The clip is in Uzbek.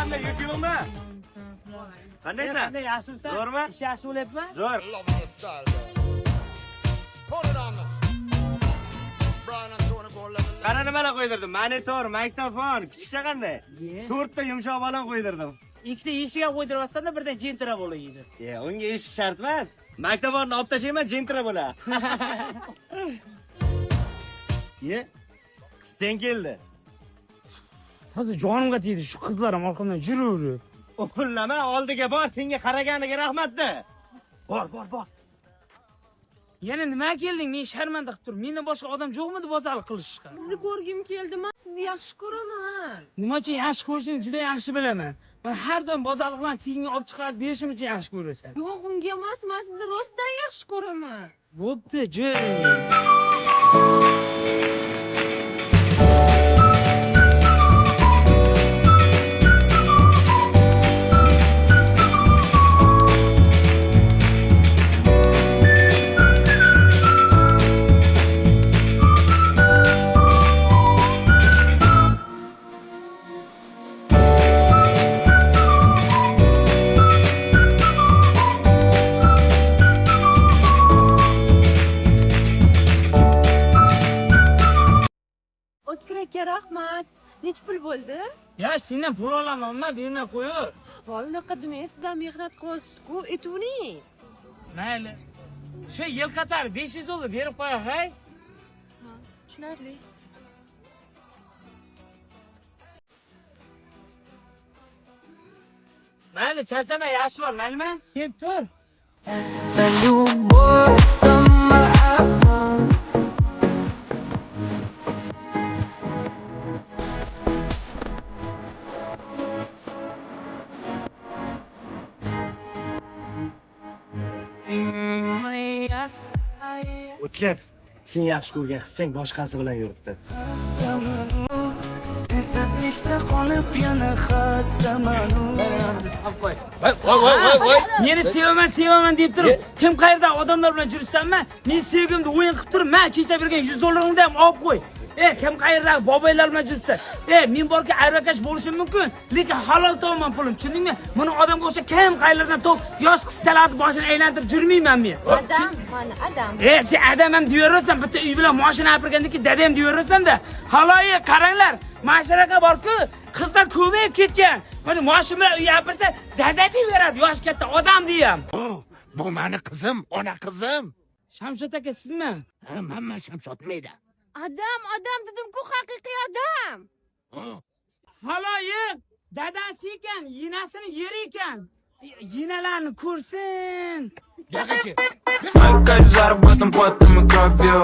Qanday yurtdingmi? Qandaysan? Qanday yaxshimisan? Zo'rmi? Ish yaxshi bo'lyapmi? Zo'r. Qara nimalar qo'ydirdim? Monitor, magnitofon, kuchukcha qanday? 4 ta yumshoq balon qo'ydirdim. Ikkita eshikga qo'ydiribsan-da, birdan jentira bo'laydi. Unga eshik shart emas. Magnitofonni olib tashlayman, jentira bo'ladi. Sen keldi. Hozir jonimga tegdi, shu qizlarim orqamdan yuraverib. O'qillama, oldiga bor, senga qaraganiga rahmat-da. Bor. Yana nima kelding? Men sharmanda qilib turib, mendan boshqa odam yo'qmidi bozorlik qilishga? Sizni ko'rgim keldi, men sizni yaxshi ko'raman. Nima uchun yaxshi ko'rishingni juda yaxshi bilaman. Men har doim bozorliklarni kiyimga olib chiqarib berishim uchun yaxshi ko'rasan. Yo'q, unga emas, men sizni rostdan yaxshi ko'raman. Bo'pti, jo'y. O'tkir aka, rahmat. Nech pul bo'ldi? Ya, sendan pul olamanmi? Bermay qo'yur. Unaqa demang, sizdan mehnat qilyapsiz-ku, aytavering. Mayli. Shu yil qatar 500 dollar berib qo'yay, hay. Ha, tushunarli. Mayli, charchama, yaxshi bor, maylimi? Kelib tur. O'tkir, sen yaxshi ko'rgan qizchang boshqasi bilan yuribdi. Meni sevaman deb turib, kim qayerda odamlar bilan yuribsanmi? Men sevgimni o'yin qilib turib, men kecha bergan 100 dollaringni ham olib qo'y. Kim qayerdagi boboylar bilan yursa, men borga ayrakash bo'lishim mumkin, lekin halol to'g'man pulim, tushundingmi? Buni odamga o'sha kim qayerlardan top yosh qizchalarni boshini aylantirib yurmayman men. Adam, mana adam. Sen adam ham deyversan, bitta uy bilan mashina apirgandan dadam deyversan-da. Haloyi, qaranglar, mashinaga bor-ku, qizlar ko'payib ketgan. Mana mashina bilan uy apirsa, dada deyveradi, yosh katta odam deyam. Bu meni qizim, ona qizim. Shamshod aka, sizmi? Ha, men Shamshod mayda. Adam dedim-ku, haqiqiy adam. Haloyiq, dadasi ekan, yinasini yer ekan. Yinalarni ko'rsin. Yo'q aka. Мои заработан потом и кровью.